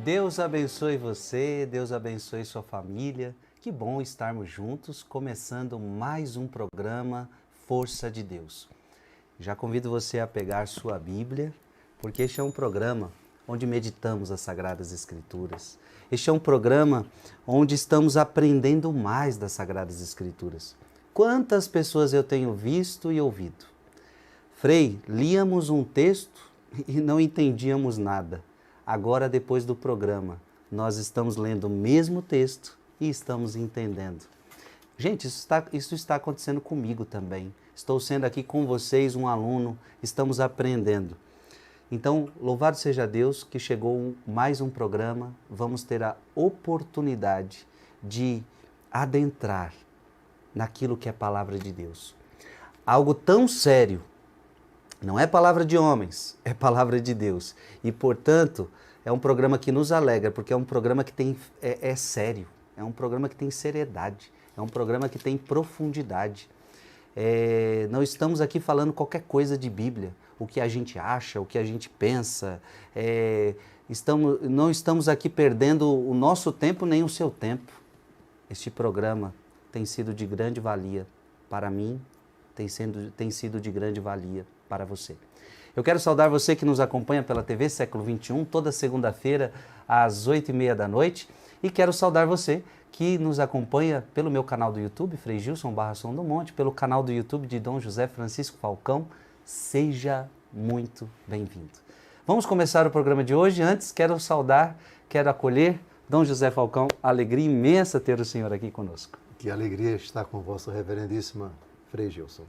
Deus abençoe você, Deus abençoe sua família. Que bom estarmos juntos, começando mais um programa Força de Deus. Já convido você a pegar sua Bíblia, porque este é um programa onde meditamos as Sagradas Escrituras. Este é um programa onde estamos aprendendo mais das Sagradas Escrituras. Quantas pessoas eu tenho visto e ouvido? Frei, líamos um texto e não entendíamos nada. Agora, depois do programa, nós estamos lendo o mesmo texto e estamos entendendo. Gente, isso está acontecendo comigo também. Estou sendo aqui com vocês um aluno, estamos aprendendo. Então, louvado seja Deus que chegou mais um programa, vamos ter a oportunidade de adentrar naquilo que é palavra de Deus. Algo tão sério, não é palavra de homens, é palavra de Deus. E, portanto, é um programa que nos alegra, porque é um programa que é sério, é um programa que tem seriedade, é um programa que tem profundidade. Não estamos aqui falando qualquer coisa de Bíblia, o que a gente acha, o que a gente pensa. Não estamos aqui perdendo o nosso tempo nem o seu tempo. Este programa tem sido de grande valia para mim, tem sido de grande valia para você. Eu quero saudar você que nos acompanha pela TV Século XXI, toda segunda-feira às 8h30 da noite. E quero saudar você que nos acompanha pelo meu canal do YouTube, Frei Gilson / Som do Monte, pelo canal do YouTube de Dom José Francisco Falcão. Seja muito bem-vindo. Vamos começar o programa de hoje. Antes, quero acolher Dom José Falcão. Alegria imensa ter o senhor aqui conosco. Que alegria estar com vossa reverendíssima Frei Gilson.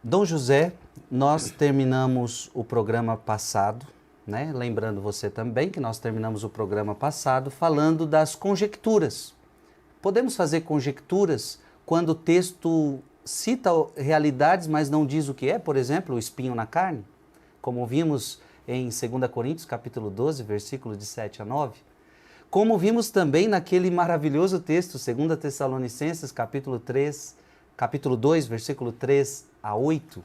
Dom José, nós terminamos o programa passado, né? Lembrando você também que nós terminamos o programa passado falando das conjecturas. Podemos fazer conjecturas quando o texto cita realidades, mas não diz o que é, por exemplo, o espinho na carne, como vimos em 2 Coríntios, capítulo 12, versículos de 7 a 9. Como vimos também naquele maravilhoso texto, 2 Tessalonicenses, capítulo 2, versículo 3 a 8,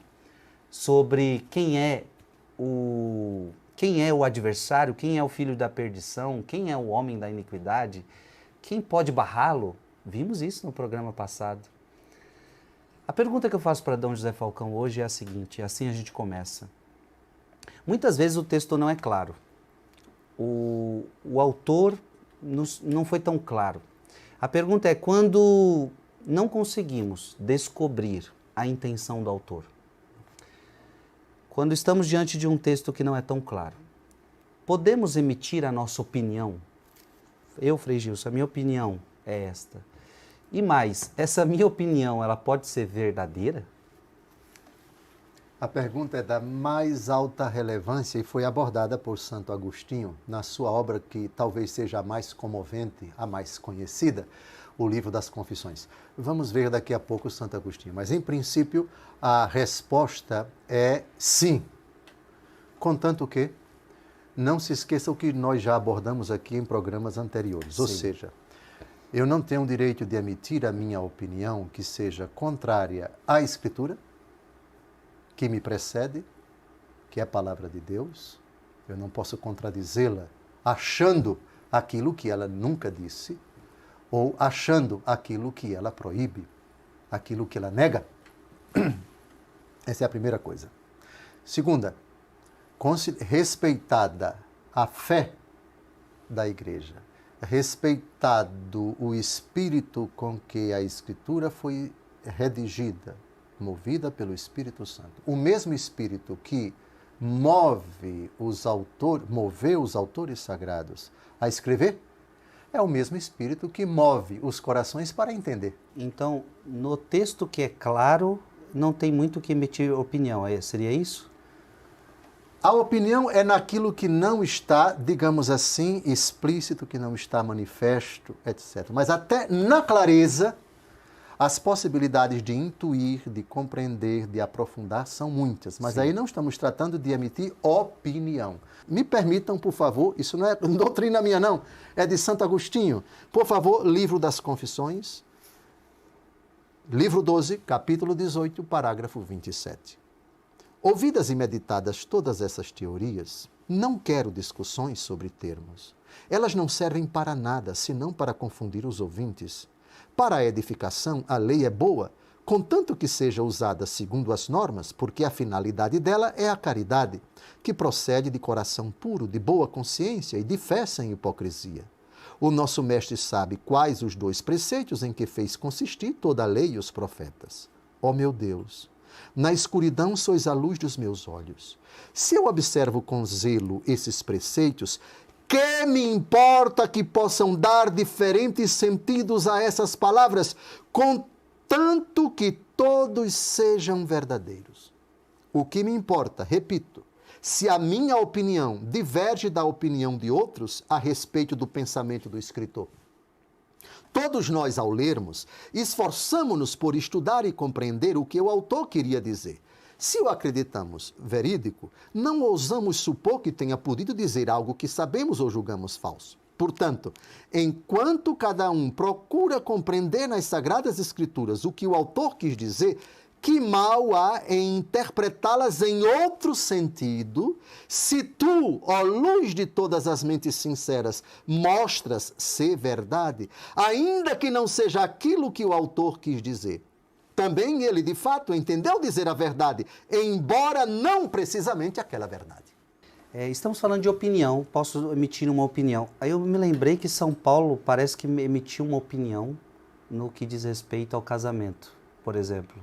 sobre quem é o adversário, quem é o filho da perdição, quem é o homem da iniquidade, quem pode barrá-lo. Vimos isso no programa passado. A pergunta que eu faço para Dom José Falcão hoje é a seguinte, assim a gente começa. Muitas vezes o texto não é claro. O autor não foi tão claro. A pergunta é, quando não conseguimos descobrir a intenção do autor, quando estamos diante de um texto que não é tão claro, podemos emitir a nossa opinião? Eu, Frei Gilson, a minha opinião é esta. E mais, essa minha opinião, ela pode ser verdadeira? A pergunta é da mais alta relevância e foi abordada por Santo Agostinho na sua obra que talvez seja a mais comovente, a mais conhecida, o Livro das Confissões. Vamos ver daqui a pouco Santo Agostinho, mas em princípio a resposta é sim. Contanto que não se esqueça o que nós já abordamos aqui em programas anteriores, sim. Ou seja, eu não tenho o direito de emitir a minha opinião que seja contrária à Escritura, que me precede, que é a palavra de Deus. Eu não posso contradizê-la achando aquilo que ela nunca disse, ou achando aquilo que ela proíbe, aquilo que ela nega. Essa é a primeira coisa. Segunda, respeitada a fé da Igreja, respeitado o espírito com que a Escritura foi redigida, movida pelo Espírito Santo. O mesmo Espírito que moveu os autores sagrados a escrever, é o mesmo Espírito que move os corações para entender. Então, no texto que é claro, não tem muito que emitir opinião, seria isso? A opinião é naquilo que não está, digamos assim, explícito, que não está manifesto, etc. Mas até na clareza, as possibilidades de intuir, de compreender, de aprofundar são muitas. Mas Sim. Aí não estamos tratando de emitir opinião. Me permitam, por favor, isso não é doutrina minha não, é de Santo Agostinho. Por favor, Livro das Confissões, livro 12, capítulo 18, parágrafo 27. Ouvidas e meditadas todas essas teorias, não quero discussões sobre termos. Elas não servem para nada, senão para confundir os ouvintes. Para a edificação, a lei é boa, contanto que seja usada segundo as normas, porque a finalidade dela é a caridade, que procede de coração puro, de boa consciência e de fé sem hipocrisia. O nosso mestre sabe quais os 2 preceitos em que fez consistir toda a lei e os profetas. Ó meu Deus, na escuridão sois a luz dos meus olhos. Se eu observo com zelo esses preceitos, que me importa que possam dar diferentes sentidos a essas palavras, contanto que todos sejam verdadeiros. O que me importa, repito, se a minha opinião diverge da opinião de outros a respeito do pensamento do escritor. Todos nós, ao lermos, esforçamo-nos por estudar e compreender o que o autor queria dizer. Se o acreditamos verídico, não ousamos supor que tenha podido dizer algo que sabemos ou julgamos falso. Portanto, enquanto cada um procura compreender nas Sagradas Escrituras o que o autor quis dizer, que mal há em interpretá-las em outro sentido, se tu, ó luz de todas as mentes sinceras, mostras ser verdade, ainda que não seja aquilo que o autor quis dizer. Também ele, de fato, entendeu dizer a verdade, embora não precisamente aquela verdade. Estamos falando de opinião, posso emitir uma opinião. Aí eu me lembrei que São Paulo parece que emitiu uma opinião no que diz respeito ao casamento, por exemplo.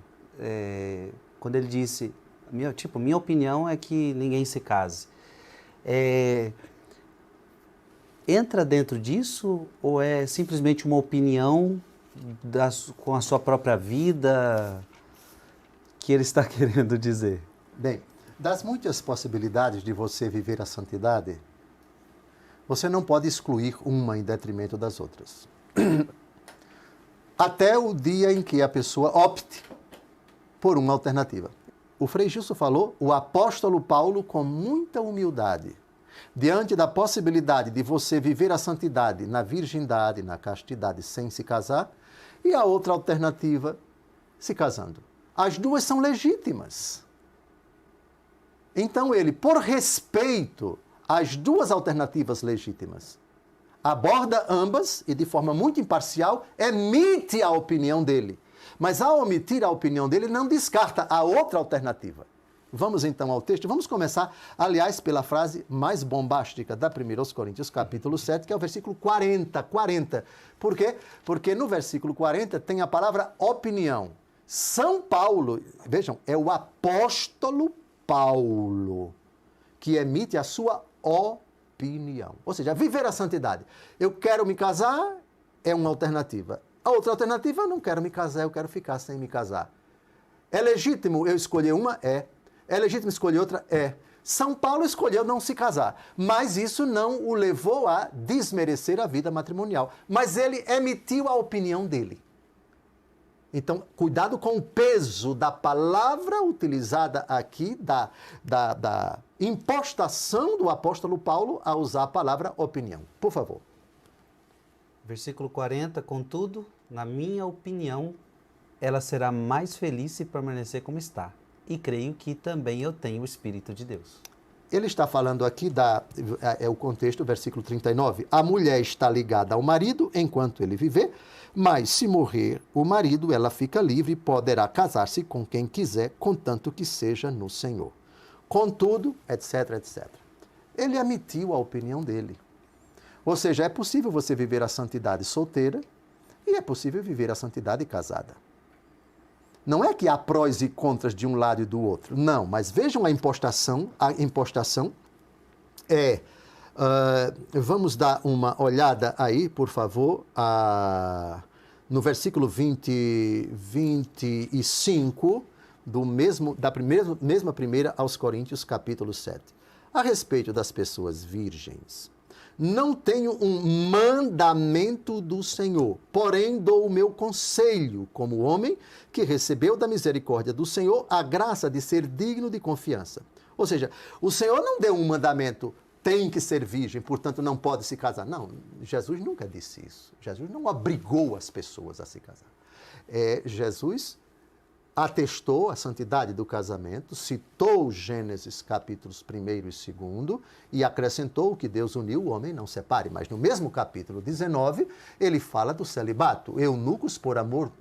Quando ele disse, minha opinião é que ninguém se case. Entra dentro disso ou é simplesmente uma opinião com a sua própria vida que ele está querendo dizer? Bem, das muitas possibilidades de você viver a santidade, você não pode excluir uma em detrimento das outras. Até o dia em que a pessoa opte por uma alternativa. O Frei Gilson falou, o apóstolo Paulo, com muita humildade, diante da possibilidade de você viver a santidade na virgindade, na castidade, sem se casar, e a outra alternativa, se casando. As duas são legítimas. Então ele, por respeito às duas alternativas legítimas, aborda ambas e, de forma muito imparcial, emite a opinião dele. Mas, ao omitir a opinião dele, não descarta a outra alternativa. Vamos, então, ao texto. Vamos começar, aliás, pela frase mais bombástica da 1 Coríntios, capítulo 7, que é o versículo 40. Por quê? Porque no versículo 40 tem a palavra opinião. São Paulo, vejam, é o apóstolo Paulo que emite a sua opinião. Ou seja, viver a santidade. Eu quero me casar, é uma alternativa. A outra alternativa, eu não quero me casar, eu quero ficar sem me casar. É legítimo eu escolher uma? É. É legítimo escolher outra? É. São Paulo escolheu não se casar, mas isso não o levou a desmerecer a vida matrimonial. Mas ele emitiu a opinião dele. Então, cuidado com o peso da palavra utilizada aqui, da impostação do apóstolo Paulo a usar a palavra opinião. Por favor. Versículo 40, contudo, na minha opinião, ela será mais feliz se permanecer como está. E creio que também eu tenho o Espírito de Deus. Ele está falando aqui, é o contexto, versículo 39. A mulher está ligada ao marido enquanto ele viver, mas se morrer o marido, ela fica livre e poderá casar-se com quem quiser, contanto que seja no Senhor. Contudo, etc, etc. Ele emitiu a opinião dele. Ou seja, é possível você viver a santidade solteira e é possível viver a santidade casada. Não é que há prós e contras de um lado e do outro. Não, mas vejam a impostação. A impostação é... vamos dar uma olhada aí, por favor, no versículo 25 da mesma primeira aos Coríntios, capítulo 7. A respeito das pessoas virgens. Não tenho um mandamento do Senhor, porém dou o meu conselho, como homem que recebeu da misericórdia do Senhor a graça de ser digno de confiança. Ou seja, o Senhor não deu um mandamento, tem que ser virgem, portanto não pode se casar. Não, Jesus nunca disse isso. Jesus não obrigou as pessoas a se casar. Jesus atestou a santidade do casamento, citou Gênesis capítulos 1 e 2 e acrescentou que Deus uniu, o homem não separe. Mas no mesmo capítulo 19, ele fala do celibato, eunucos por amor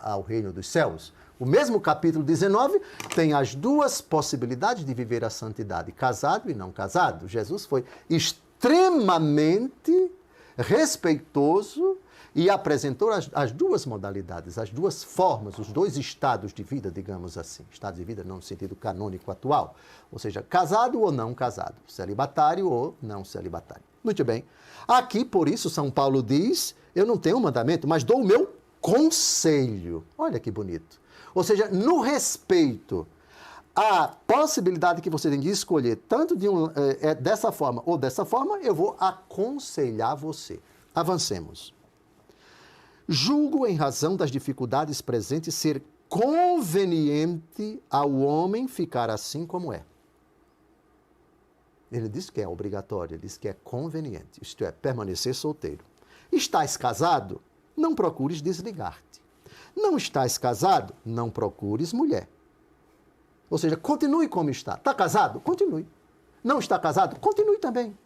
ao reino dos céus. O mesmo capítulo 19 tem as duas possibilidades de viver a santidade, casado e não casado. Jesus foi extremamente respeitoso e apresentou as duas modalidades, as duas formas, os dois estados de vida, digamos assim. Estado de vida não no sentido canônico atual. Ou seja, casado ou não casado. Celibatário ou não celibatário. Muito bem. Aqui, por isso, São Paulo diz, eu não tenho um mandamento, mas dou o meu conselho. Olha que bonito. Ou seja, no respeito à possibilidade que você tem de escolher, tanto dessa forma ou dessa forma, eu vou aconselhar você. Avancemos. Julgo, em razão das dificuldades presentes, ser conveniente ao homem ficar assim como é. Ele diz que é obrigatório, ele diz que é conveniente, isto é, permanecer solteiro. Estás casado? Não procures desligar-te. Não estás casado? Não procures mulher. Ou seja, continue como está. Está casado? Continue. Não está casado? Continue também.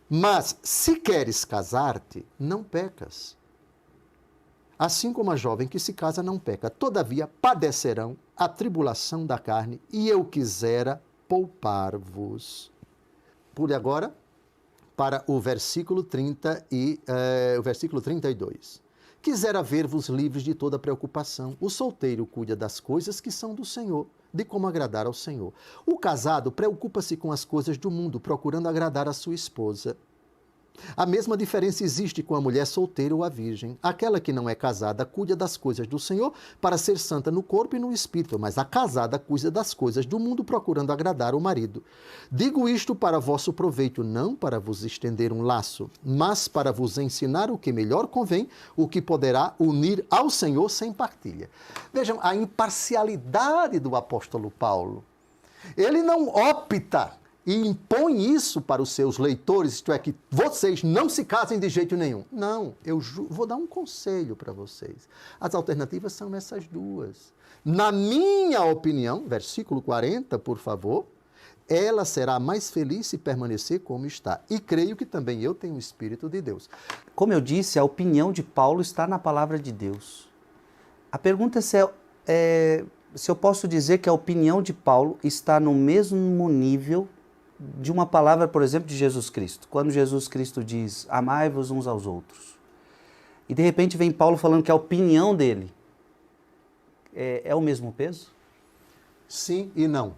Mas, se queres casar-te, não pecas. Assim como a jovem que se casa não peca, todavia padecerão a tribulação da carne, e eu quisera poupar-vos. Pule agora para o versículo 30 e o versículo 32. Quisera ver-vos livres de toda preocupação. O solteiro cuida das coisas que são do Senhor, de como agradar ao Senhor. O casado preocupa-se com as coisas do mundo, procurando agradar a sua esposa. A mesma diferença existe com a mulher solteira ou a virgem. Aquela que não é casada cuida das coisas do Senhor para ser santa no corpo e no espírito, mas a casada cuida das coisas do mundo procurando agradar o marido. Digo isto para vosso proveito, não para vos estender um laço, mas para vos ensinar o que melhor convém, o que poderá unir ao Senhor sem partilha. Vejam a imparcialidade do apóstolo Paulo. Ele não opta e impõe isso para os seus leitores, isto é, que vocês não se casem de jeito nenhum. Não, eu vou dar um conselho para vocês. As alternativas são essas duas. Na minha opinião, versículo 40, por favor, ela será mais feliz se permanecer como está. E creio que também eu tenho o Espírito de Deus. Como eu disse, a opinião de Paulo está na palavra de Deus. A pergunta é se eu posso dizer que a opinião de Paulo está no mesmo nível de uma palavra, por exemplo, de Jesus Cristo. Quando Jesus Cristo diz, amai-vos uns aos outros. E de repente vem Paulo falando que a opinião dele é o mesmo peso? Sim e não.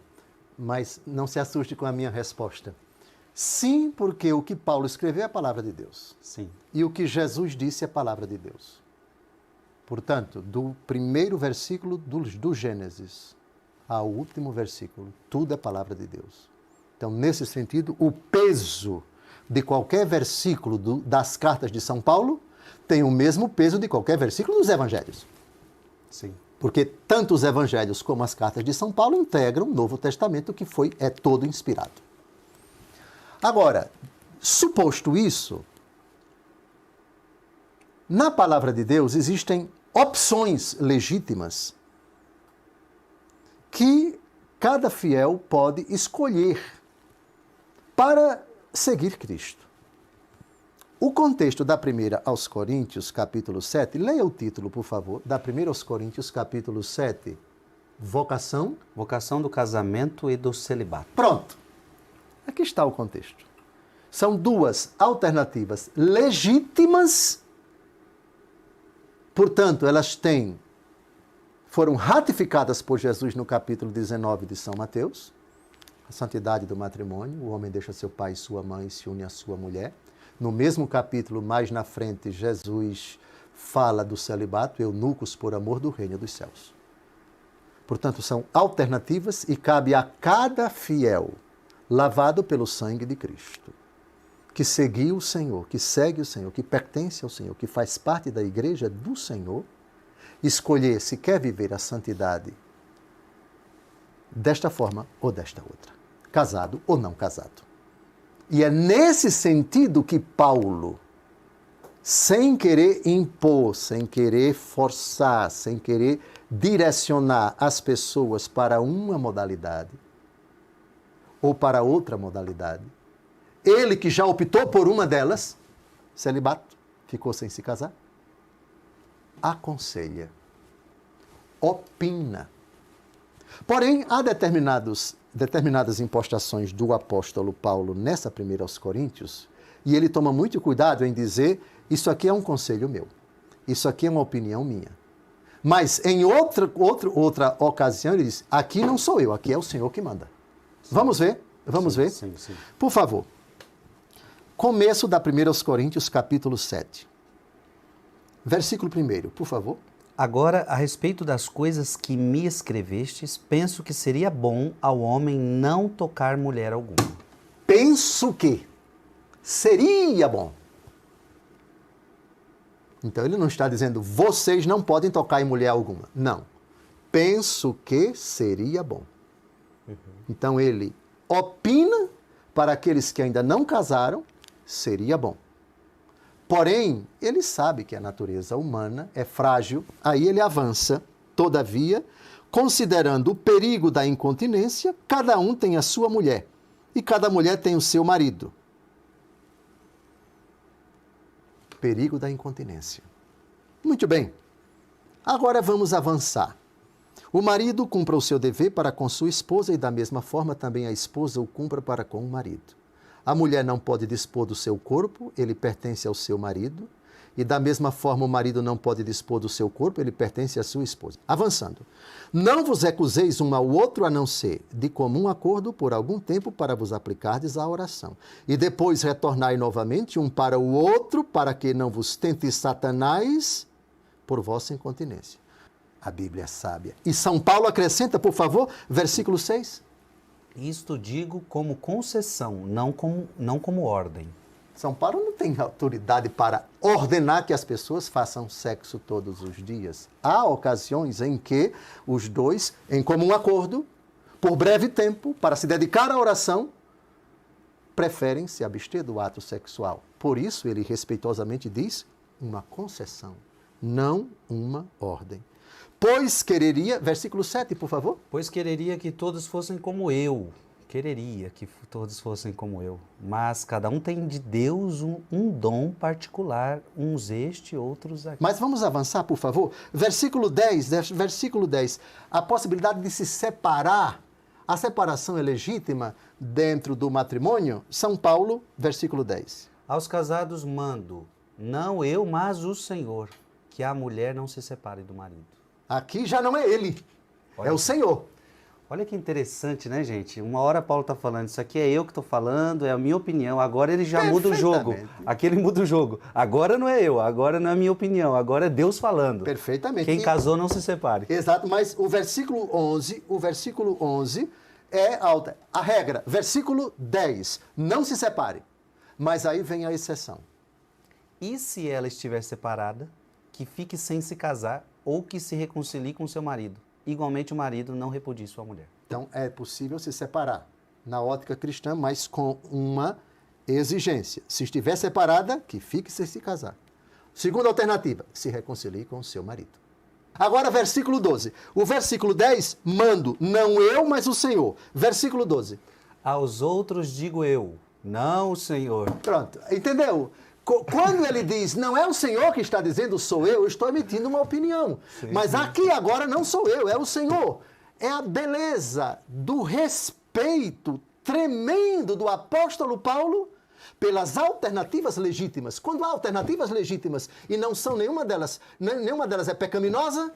Mas não se assuste com a minha resposta. Sim, porque o que Paulo escreveu é a palavra de Deus. Sim. E o que Jesus disse é a palavra de Deus. Portanto, do primeiro versículo do Gênesis ao último versículo, tudo é palavra de Deus. Então, nesse sentido, o peso de qualquer versículo das cartas de São Paulo tem o mesmo peso de qualquer versículo dos evangelhos. Sim. Porque tanto os evangelhos como as cartas de São Paulo integram o Novo Testamento, que é todo inspirado. Agora, suposto isso, na palavra de Deus existem opções legítimas que cada fiel pode escolher para seguir Cristo. O contexto da 1 aos Coríntios, capítulo 7, leia o título, por favor, da 1 aos Coríntios, capítulo 7, vocação. Vocação do casamento e do celibato. Pronto. Aqui está o contexto. São duas alternativas legítimas, portanto, elas foram ratificadas por Jesus no capítulo 19 de São Mateus, a santidade do matrimônio, o homem deixa seu pai e sua mãe e se une à sua mulher. No mesmo capítulo, mais na frente, Jesus fala do celibato, eunucos por amor do reino dos céus. Portanto, são alternativas e cabe a cada fiel, lavado pelo sangue de Cristo, que seguiu o Senhor, que segue o Senhor, que pertence ao Senhor, que faz parte da igreja do Senhor, escolher se quer viver a santidade desta forma ou desta outra, casado ou não casado. E é nesse sentido que Paulo sem querer impor, sem querer forçar, sem querer direcionar as pessoas para uma modalidade ou para outra modalidade. Ele que já optou por uma delas, celibato, ficou sem se casar, aconselha, opina. Porém, há determinadas impostações do apóstolo Paulo nessa primeira aos Coríntios, e ele toma muito cuidado em dizer, isso aqui é um conselho meu, isso aqui é uma opinião minha. Mas em outra ocasião ele diz, aqui não sou eu, aqui é o Senhor que manda. Sim. Vamos ver? Vamos ver? Sim, sim. Por favor. Começo da 1 Coríntios, capítulo 7. Versículo 1, por favor. Agora, a respeito das coisas que me escrevestes, penso que seria bom ao homem não tocar mulher alguma. Penso que seria bom. Então ele não está dizendo, vocês não podem tocar em mulher alguma. Não. Penso que seria bom. Então ele opina para aqueles que ainda não casaram, seria bom. Porém, ele sabe que a natureza humana é frágil, aí ele avança. Todavia, considerando o perigo da incontinência, cada um tem a sua mulher, e cada mulher tem o seu marido. Perigo da incontinência. Muito bem. Agora vamos avançar. O marido cumpra o seu dever para com sua esposa e da mesma forma também a esposa o cumpra para com o marido. A mulher não pode dispor do seu corpo, ele pertence ao seu marido, e da mesma forma o marido não pode dispor do seu corpo, ele pertence à sua esposa. Avançando. Não vos recuseis um ao outro a não ser de comum acordo por algum tempo para vos aplicardes à oração. E depois retornai novamente um para o outro, para que não vos tente Satanás por vossa incontinência. A Bíblia é sábia. E São Paulo acrescenta, por favor, versículo 6. Isto digo como concessão, não como ordem. São Paulo não tem autoridade para ordenar que as pessoas façam sexo todos os dias. Há ocasiões em que os dois, em comum acordo, por breve tempo, para se dedicar à oração, preferem se abster do ato sexual. Por isso, ele respeitosamente diz, uma concessão, não uma ordem. Pois quereria, versículo 7, por favor. Pois quereria que todos fossem como eu. Quereria que todos fossem como eu. Mas cada um tem de Deus um dom particular, uns este, outros aqui. Mas vamos avançar, por favor. Versículo 10. A possibilidade de se separar. A separação é legítima dentro do matrimônio? São Paulo, versículo 10. Aos casados mando, não eu, mas o Senhor, que a mulher não se separe do marido. Aqui já não é ele, é o Senhor. Olha que interessante, né, gente? Uma hora Paulo está falando, isso aqui é eu que estou falando, é a minha opinião. Agora ele já muda o jogo. Aqui ele muda o jogo. Agora não é eu, agora não é a minha opinião, agora é Deus falando. Perfeitamente. Quem casou não se separe. Exato, mas o versículo 11 é a regra. Versículo 10, não se separe. Mas aí vem a exceção. E se ela estiver separada, que fique sem se casar ou que se reconcilie com seu marido? Igualmente o marido não repudie sua mulher. Então é possível se separar na ótica cristã, mas com uma exigência. Se estiver separada, que fique sem se casar. Segunda alternativa, se reconcilie com o seu marido. Agora versículo 12. O versículo 10, mando, não eu, mas o Senhor. Versículo 12. Aos outros digo eu, não o Senhor. Pronto, entendeu? Quando ele diz, não é o Senhor que está dizendo, sou eu estou emitindo uma opinião. Sim, mas aqui agora não sou eu, é o Senhor. É a beleza do respeito tremendo do apóstolo Paulo pelas alternativas legítimas. Quando há alternativas legítimas e não são nenhuma delas é pecaminosa,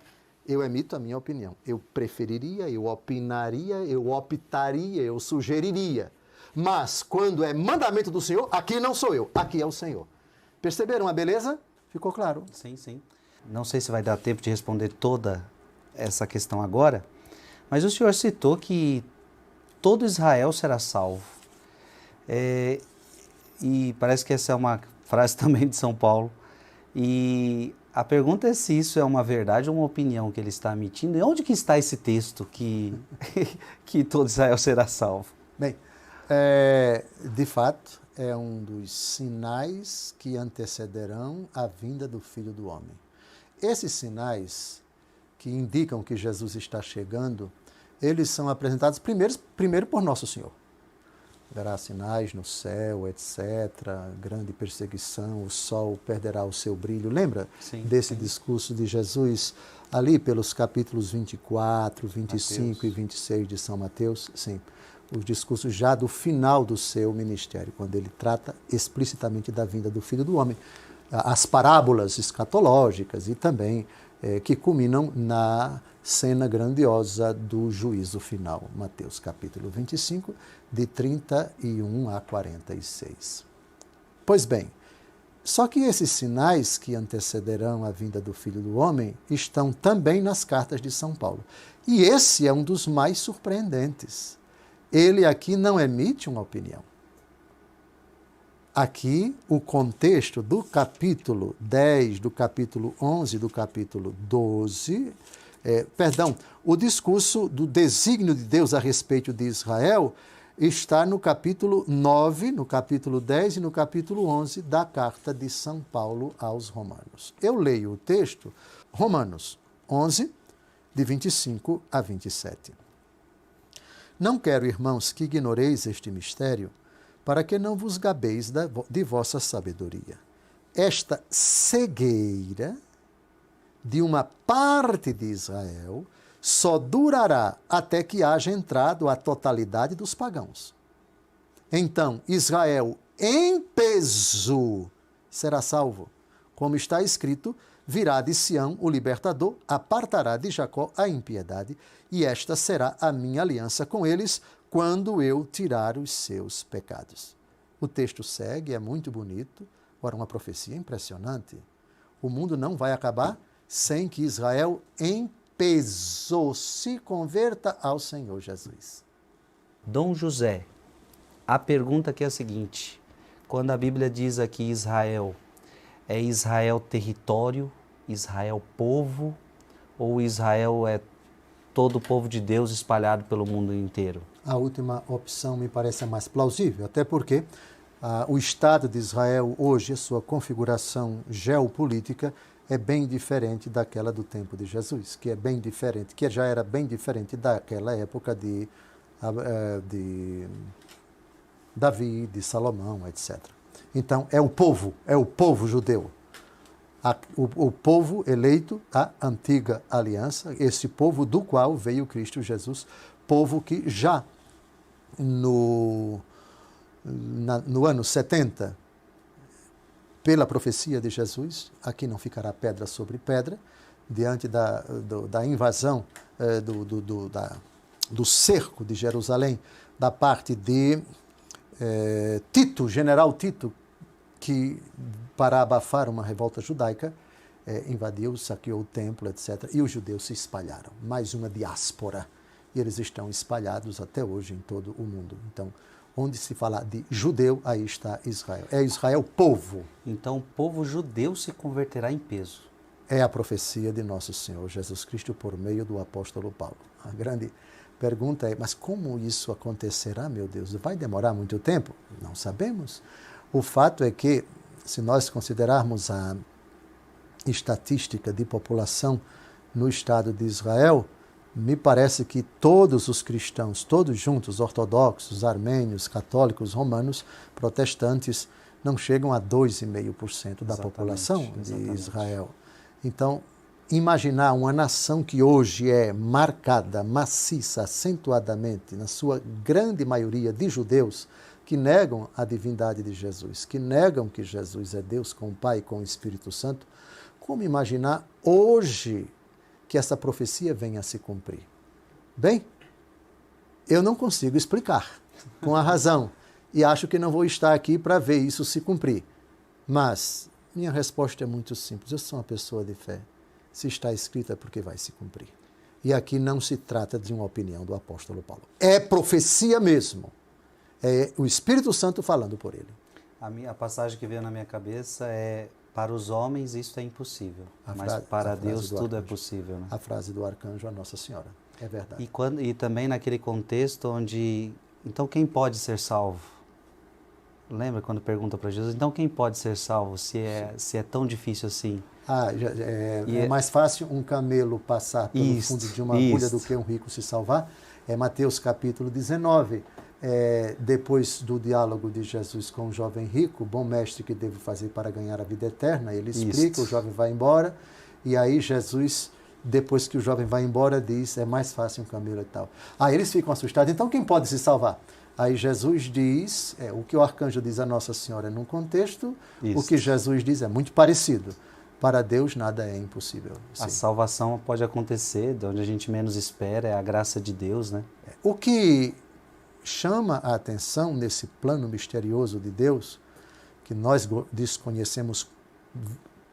eu emito a minha opinião. Eu preferiria, eu opinaria, eu optaria, eu sugeriria. Mas quando é mandamento do Senhor, aqui não sou eu, aqui é o Senhor. Perceberam a beleza? Ficou claro? Sim, sim. Não sei se vai dar tempo de responder toda essa questão agora, mas o senhor citou que todo Israel será salvo. E parece que essa é uma frase também de São Paulo. E a pergunta é se isso é uma verdade ou uma opinião que ele está emitindo. E onde que está esse texto que todo Israel será salvo? Bem, De fato, é um dos sinais que antecederão a vinda do Filho do Homem. Esses sinais que indicam que Jesus está chegando, eles são apresentados primeiro por Nosso Senhor. Haverá sinais no céu, etc., grande perseguição, o sol perderá o seu brilho. Lembra desse discurso de Jesus ali pelos capítulos 24, 25 Mateus. E 26 de São Mateus? Sim, os discursos já do final do seu ministério, quando ele trata explicitamente da vinda do Filho do Homem. As parábolas escatológicas e também que culminam na cena grandiosa do juízo final. Mateus capítulo 25, de 31 a 46. Pois bem, só que esses sinais que antecederão a vinda do Filho do Homem estão também nas cartas de São Paulo. E esse é um dos mais surpreendentes. Ele aqui não emite uma opinião. Aqui, o contexto do capítulo 10, do capítulo 11, do capítulo 12, o discurso do desígnio de Deus a respeito de Israel está no capítulo 9, no capítulo 10 e no capítulo 11 da carta de São Paulo aos Romanos. Eu leio o texto, Romanos 11, de 25 a 27. Não quero, irmãos, que ignoreis este mistério, para que não vos gabeis de vossa sabedoria. Esta cegueira de uma parte de Israel só durará até que haja entrado a totalidade dos pagãos. Então, Israel, em peso, será salvo. Como está escrito, virá de Sião o libertador, apartará de Jacó a impiedade, e esta será a minha aliança com eles, quando eu tirar os seus pecados. O texto segue, é muito bonito, ora, uma profecia impressionante. O mundo não vai acabar sem que Israel, em peso, se converta ao Senhor Jesus. Dom José, a pergunta aqui é a seguinte: quando a Bíblia diz aqui Israel, é Israel território, Israel povo, ou Israel é todo o povo de Deus espalhado pelo mundo inteiro? A última opção me parece a mais plausível, até porque o Estado de Israel hoje, a sua configuração geopolítica, é bem diferente daquela do tempo de Jesus, que é bem diferente, que já era bem diferente daquela época de Davi, de Salomão, etc. Então, é o povo judeu. O povo eleito, a antiga aliança, esse povo do qual veio Cristo Jesus, povo que já no ano 70, pela profecia de Jesus, aqui não ficará pedra sobre pedra, diante da invasão, do cerco de Jerusalém, da parte de Tito, general Tito, que, para abafar uma revolta judaica, invadiu, saqueou o templo, etc. E os judeus se espalharam. Mais uma diáspora. E eles estão espalhados até hoje em todo o mundo. Então, onde se falar de judeu, aí está Israel. É Israel povo. Então, o povo judeu se converterá em peso. É a profecia de nosso Senhor Jesus Cristo por meio do apóstolo Paulo. A grande pergunta é, mas como isso acontecerá, meu Deus? Vai demorar muito tempo? Não sabemos. O fato é que, se nós considerarmos a estatística de população no Estado de Israel, me parece que todos os cristãos, todos juntos, ortodoxos, armênios, católicos, romanos, protestantes, não chegam a 2,5% da população de Israel. Então, imaginar uma nação que hoje é marcada, maciça, acentuadamente, na sua grande maioria de judeus, que negam a divindade de Jesus, que negam que Jesus é Deus com o Pai e com o Espírito Santo, como imaginar hoje que essa profecia venha a se cumprir? Bem, eu não consigo explicar com a razão e acho que não vou estar aqui para ver isso se cumprir. Mas minha resposta é muito simples. Eu sou uma pessoa de fé. Se está escrito é porque vai se cumprir. E aqui não se trata de uma opinião do apóstolo Paulo. É profecia mesmo. É o Espírito Santo falando por ele. A passagem que veio na minha cabeça é: para os homens isso é impossível, mas para Deus tudo é possível. Né? A frase do arcanjo a Nossa Senhora, é verdade. E também naquele contexto onde Então quem pode ser salvo? Lembra quando pergunta para Jesus, então quem pode ser salvo se é tão difícil assim? É mais fácil um camelo passar pelo fundo de uma agulha do que um rico se salvar? É Mateus capítulo 19. Depois do diálogo de Jesus com o jovem rico, bom mestre, que devo fazer para ganhar a vida eterna? Ele explica, o jovem vai embora, e aí Jesus, depois que o jovem vai embora, diz, é mais fácil um camelo e tal. Aí eles ficam assustados, então quem pode se salvar? Aí Jesus diz, o que o arcanjo diz a Nossa Senhora num contexto, o que Jesus diz é muito parecido. Para Deus nada é impossível. Sim. A salvação pode acontecer de onde a gente menos espera, é a graça de Deus, né? O que chama a atenção nesse plano misterioso de Deus, que nós desconhecemos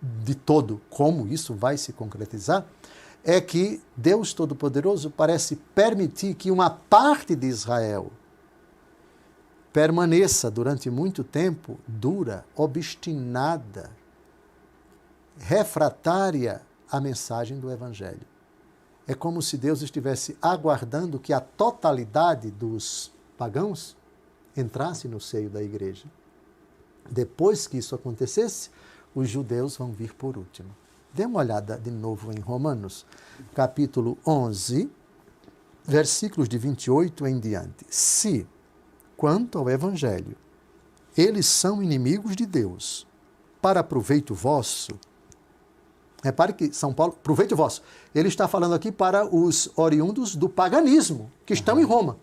de todo como isso vai se concretizar, é que Deus Todo-Poderoso parece permitir que uma parte de Israel permaneça durante muito tempo dura, obstinada, refratária à mensagem do Evangelho. É como se Deus estivesse aguardando que a totalidade dos pagãos entrasse no seio da igreja. Depois que isso acontecesse, os judeus vão vir por último. Dê uma olhada de novo em Romanos, capítulo 11, versículos de 28 em diante. Se, quanto ao Evangelho, eles são inimigos de Deus, para proveito vosso. Repare que São Paulo, proveito vosso, ele está falando aqui para os oriundos do paganismo, que estão em Roma.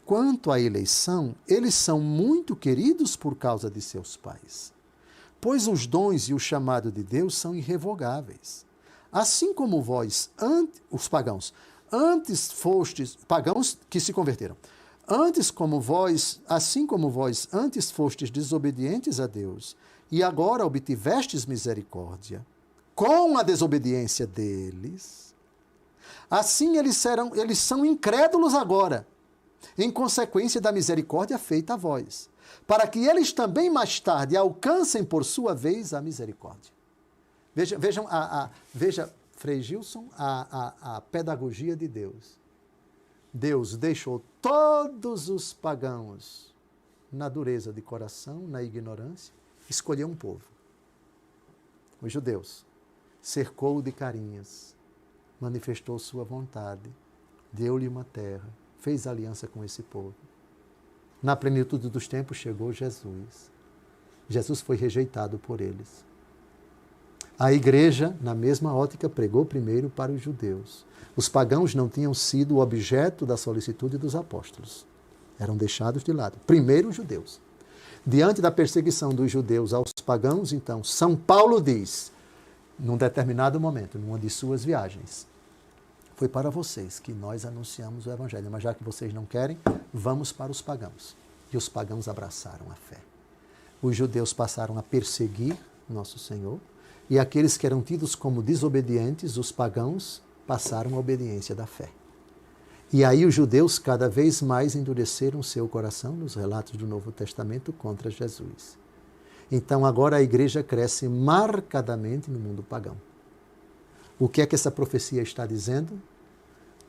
Quanto à eleição, eles são muito queridos por causa de seus pais, pois os dons e o chamado de Deus são irrevogáveis. Assim como vós, os pagãos, antes fostes, pagãos que se converteram, assim como vós antes fostes desobedientes a Deus, e agora obtivestes misericórdia com a desobediência deles, assim eles são incrédulos agora, em consequência da misericórdia feita a vós, para que eles também mais tarde alcancem por sua vez a misericórdia. Veja, Frei Gilson, a pedagogia de Deus. Deus deixou todos os pagãos na dureza de coração, na ignorância, escolheu um povo, os judeus, cercou-o de carinhas, manifestou sua vontade, deu-lhe uma terra, fez aliança com esse povo. Na plenitude dos tempos chegou Jesus. Jesus foi rejeitado por eles. A igreja, na mesma ótica, pregou primeiro para os judeus. Os pagãos não tinham sido o objeto da solicitude dos apóstolos. Eram deixados de lado. Primeiro os judeus. Diante da perseguição dos judeus aos pagãos, então, São Paulo diz, num determinado momento, numa de suas viagens, foi para vocês que nós anunciamos o Evangelho, mas já que vocês não querem, vamos para os pagãos. E os pagãos abraçaram a fé. Os judeus passaram a perseguir nosso Senhor, e aqueles que eram tidos como desobedientes, os pagãos, passaram a obediência da fé. E aí os judeus cada vez mais endureceram seu coração, nos relatos do Novo Testamento, contra Jesus. Então agora a igreja cresce marcadamente no mundo pagão. O que é que essa profecia está dizendo?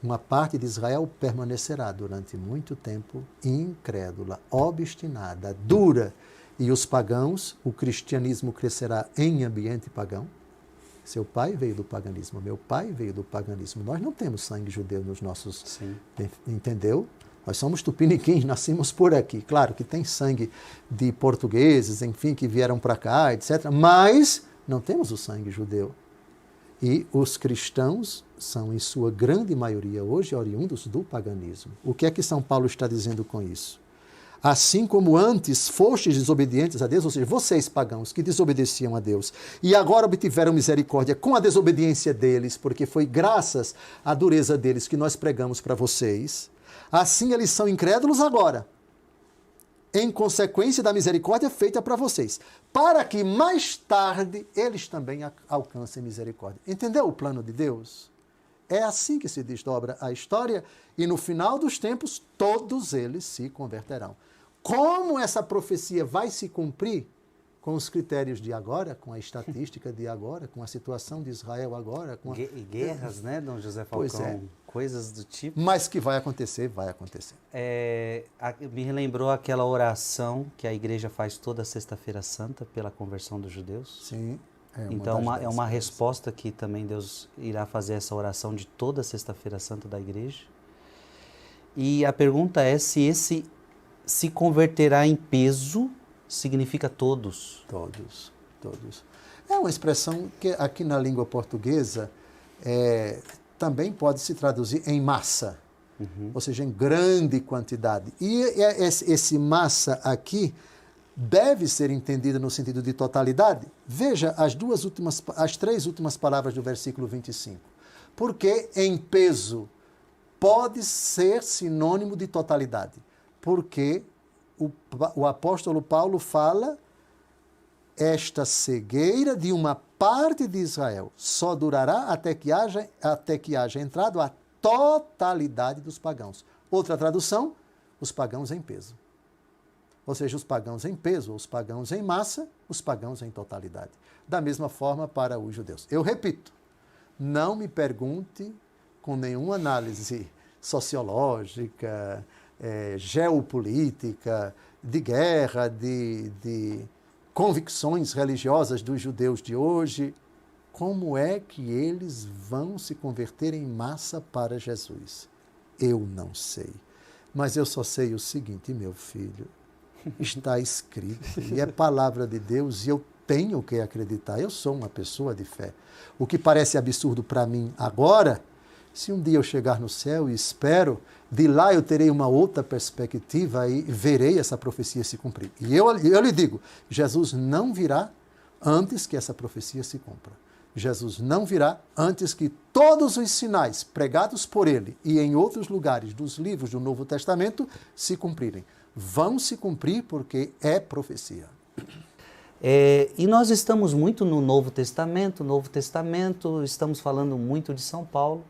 Uma parte de Israel permanecerá durante muito tempo incrédula, obstinada, dura. E os pagãos, o cristianismo crescerá em ambiente pagão. Seu pai veio do paganismo, meu pai veio do paganismo. Nós não temos sangue judeu nos nossos... Sim. Entendeu? Nós somos tupiniquins, nascemos por aqui. Claro que tem sangue de portugueses, enfim, que vieram para cá, etc. Mas não temos o sangue judeu. E os cristãos são, em sua grande maioria, hoje oriundos do paganismo. O que é que São Paulo está dizendo com isso? Assim como antes fostes desobedientes a Deus, ou seja, vocês pagãos que desobedeciam a Deus, e agora obtiveram misericórdia com a desobediência deles, porque foi graças à dureza deles que nós pregamos para vocês, assim eles são incrédulos agora, em consequência da misericórdia feita para vocês, para que mais tarde eles também alcancem misericórdia. Entendeu o plano de Deus? É assim que se desdobra a história, e no final dos tempos todos eles se converterão. Como essa profecia vai se cumprir, com os critérios de agora, com a estatística de agora, com a situação de Israel agora. E guerras, né, Dom José Falcão? Pois é. Coisas do tipo. Mas que vai acontecer, vai acontecer. Me relembrou aquela oração que a igreja faz toda sexta-feira santa pela conversão dos judeus. Sim. Então é uma resposta que também Deus irá fazer essa oração de toda sexta-feira santa da igreja. E a pergunta é se esse se converterá em peso significa todos. Todos. É uma expressão que aqui na língua portuguesa também pode se traduzir em massa, ou seja, em grande quantidade. E esse massa aqui deve ser entendido no sentido de totalidade. Veja as 3 últimas palavras do versículo 25. Porque em peso pode ser sinônimo de totalidade. Porque o apóstolo Paulo fala: esta cegueira de uma parte de Israel só durará até que haja entrado a totalidade dos pagãos. Outra tradução, os pagãos em peso. Ou seja, os pagãos em peso, os pagãos em massa, os pagãos em totalidade. Da mesma forma para os judeus. Eu repito, não me pergunte com nenhuma análise sociológica, geopolítica, de guerra, de convicções religiosas dos judeus de hoje, como é que eles vão se converter em massa para Jesus? Eu não sei. Mas eu só sei o seguinte, meu filho, está escrito, e é palavra de Deus, e eu tenho que acreditar. Eu sou uma pessoa de fé. O que parece absurdo para mim agora, se um dia eu chegar no céu, e espero, de lá eu terei uma outra perspectiva e verei essa profecia se cumprir. E eu lhe digo, Jesus não virá antes que essa profecia se cumpra. Jesus não virá antes que todos os sinais pregados por ele e em outros lugares dos livros do Novo Testamento se cumprirem. Vão se cumprir porque é profecia. E nós estamos muito no Novo Testamento, estamos falando muito de São Paulo.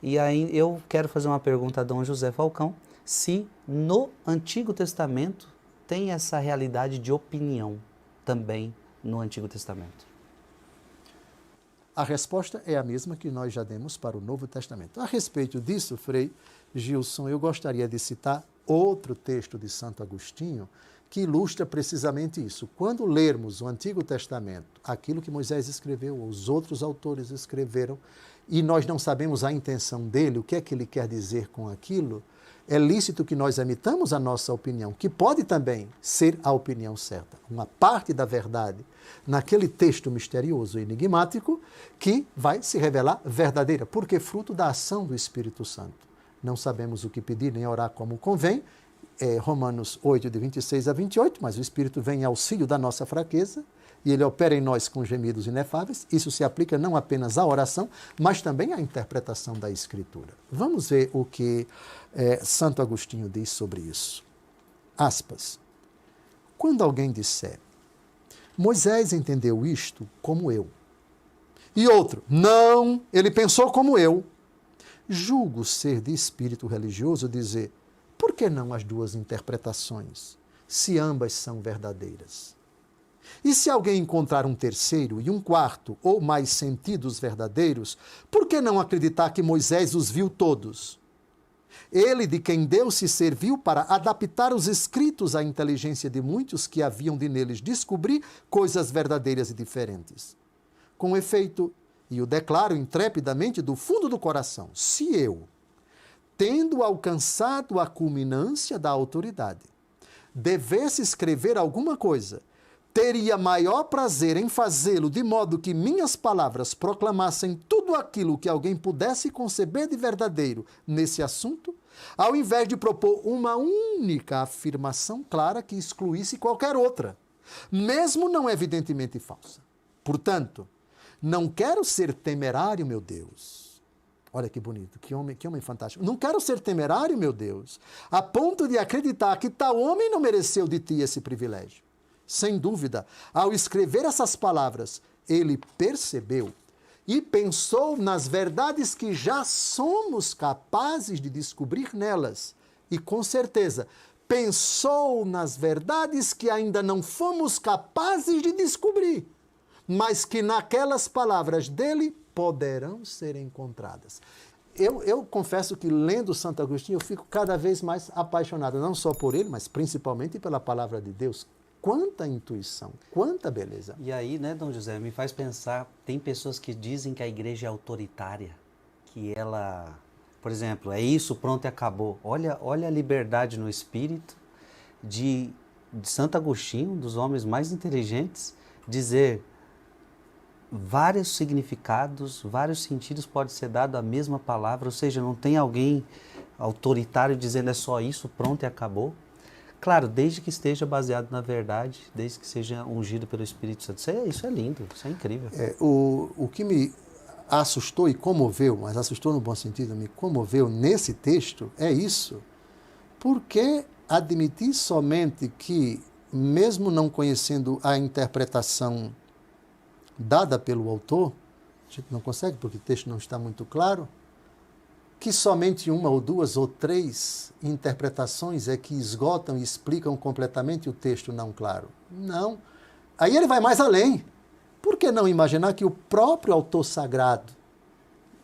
E aí eu quero fazer uma pergunta a Dom José Falcão, se no Antigo Testamento tem essa realidade de opinião também no Antigo Testamento. A resposta é a mesma que nós já demos para o Novo Testamento. A respeito disso, Frei Gilson, eu gostaria de citar outro texto de Santo Agostinho que ilustra precisamente isso. Quando lermos o Antigo Testamento, aquilo que Moisés escreveu, os outros autores escreveram, e nós não sabemos a intenção dele, o que é que ele quer dizer com aquilo, é lícito que nós emitamos a nossa opinião, que pode também ser a opinião certa. Uma parte da verdade naquele texto misterioso e enigmático que vai se revelar verdadeira, porque é fruto da ação do Espírito Santo. Não sabemos o que pedir nem orar como convém, Romanos 8, de 26 a 28, mas o Espírito vem em auxílio da nossa fraqueza e ele opera em nós com gemidos inefáveis. Isso se aplica não apenas à oração, mas também à interpretação da Escritura. Vamos ver o que Santo Agostinho diz sobre isso. Aspas. Quando alguém disser, Moisés entendeu isto como eu, e outro, não, ele pensou como eu, julgo ser de espírito religioso dizer, por que não as duas interpretações, se ambas são verdadeiras? E se alguém encontrar um terceiro e um quarto ou mais sentidos verdadeiros, por que não acreditar que Moisés os viu todos? Ele de quem Deus se serviu para adaptar os escritos à inteligência de muitos que haviam de neles descobrir coisas verdadeiras e diferentes. Com efeito, e o declaro intrepidamente do fundo do coração, se eu, tendo alcançado a culminância da autoridade, devesse escrever alguma coisa, teria maior prazer em fazê-lo de modo que minhas palavras proclamassem tudo aquilo que alguém pudesse conceber de verdadeiro nesse assunto, ao invés de propor uma única afirmação clara que excluísse qualquer outra, mesmo não evidentemente falsa. Portanto, não quero ser temerário, meu Deus. Olha que bonito, que homem fantástico. Não quero ser temerário, meu Deus, a ponto de acreditar que tal homem não mereceu de ti esse privilégio. Sem dúvida, ao escrever essas palavras, ele percebeu e pensou nas verdades que já somos capazes de descobrir nelas. E, com certeza, pensou nas verdades que ainda não fomos capazes de descobrir, mas que naquelas palavras dele poderão ser encontradas. Eu confesso que lendo Santo Agostinho eu fico cada vez mais apaixonado, não só por ele, mas principalmente pela palavra de Deus. Quanta intuição, quanta beleza. E aí, né, Dom José, me faz pensar, tem pessoas que dizem que a igreja é autoritária, que ela, por exemplo, é isso, pronto e acabou. Olha a liberdade no espírito de Santo Agostinho, um dos homens mais inteligentes, dizer vários significados, vários sentidos pode ser dado à mesma palavra, ou seja, não tem alguém autoritário dizendo é só isso, pronto e acabou. Claro, desde que esteja baseado na verdade, desde que seja ungido pelo Espírito Santo. Isso é lindo, isso é incrível. O que me assustou e comoveu, mas assustou no bom sentido, me comoveu nesse texto, é isso. Porque admitir somente que, mesmo não conhecendo a interpretação dada pelo autor, a gente não consegue porque o texto não está muito claro, que somente uma ou duas ou três interpretações é que esgotam e explicam completamente o texto não claro. Não. Aí ele vai mais além. Por que não imaginar que o próprio autor sagrado,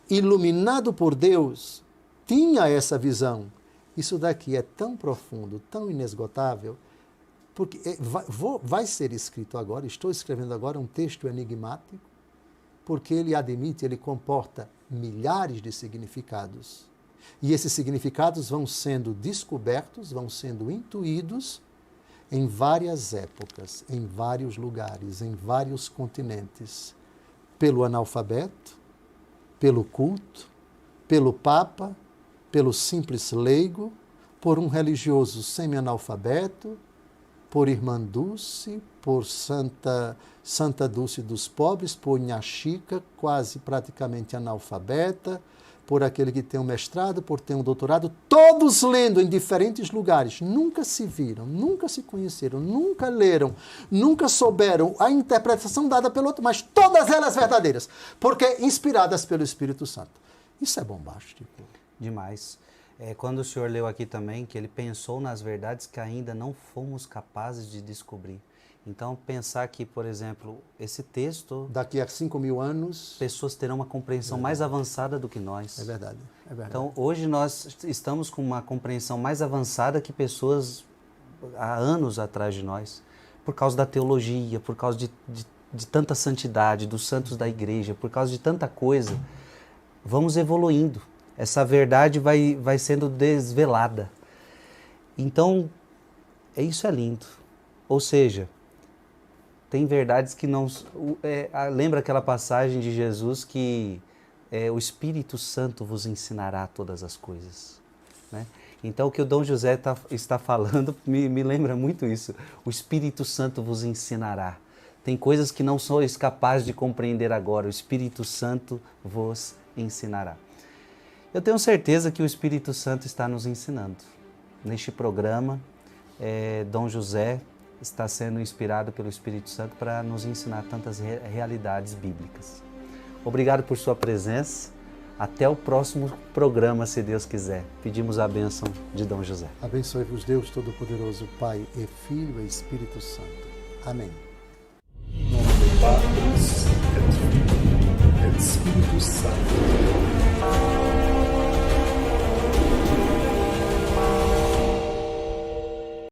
iluminado por Deus, tinha essa visão? Isso daqui é tão profundo, tão inesgotável, porque vai ser escrito agora, estou escrevendo agora um texto enigmático, porque ele admite, ele comporta milhares de significados. E esses significados vão sendo descobertos, vão sendo intuídos em várias épocas, em vários lugares, em vários continentes. Pelo analfabeto, pelo culto, pelo papa, pelo simples leigo, por um religioso semi-analfabeto, por Irmã Dulce, por Santa Dulce dos Pobres, por Nha Chica, quase praticamente analfabeta, por aquele que tem um mestrado, por ter um doutorado, todos lendo em diferentes lugares, nunca se viram, nunca se conheceram, nunca leram, nunca souberam a interpretação dada pelo outro, mas todas elas verdadeiras, porque inspiradas pelo Espírito Santo. Isso é bombástico. Demais. Quando o senhor leu aqui também que ele pensou nas verdades que ainda não fomos capazes de descobrir. Então, pensar que, por exemplo, esse texto... Daqui a 5.000 anos... Pessoas terão uma compreensão mais avançada do que nós. É verdade, é verdade. Então, hoje nós estamos com uma compreensão mais avançada que pessoas há anos atrás de nós. Por causa da teologia, por causa de tanta santidade, dos santos da igreja, por causa de tanta coisa. Vamos evoluindo. Essa verdade vai sendo desvelada. Então, isso é lindo. Ou seja, tem verdades que não... lembra aquela passagem de Jesus que o Espírito Santo vos ensinará todas as coisas, né? Então, o que o Dom José está falando me lembra muito isso. O Espírito Santo vos ensinará. Tem coisas que não sois capazes de compreender agora. O Espírito Santo vos ensinará. Eu tenho certeza que o Espírito Santo está nos ensinando. Neste programa, Dom José está sendo inspirado pelo Espírito Santo para nos ensinar tantas realidades bíblicas. Obrigado por sua presença. Até o próximo programa, se Deus quiser. Pedimos a bênção de Dom José. Abençoe-vos Deus Todo-Poderoso, Pai e Filho e Espírito Santo. Amém. Em nome do Pai, do Filho e do Espírito Santo.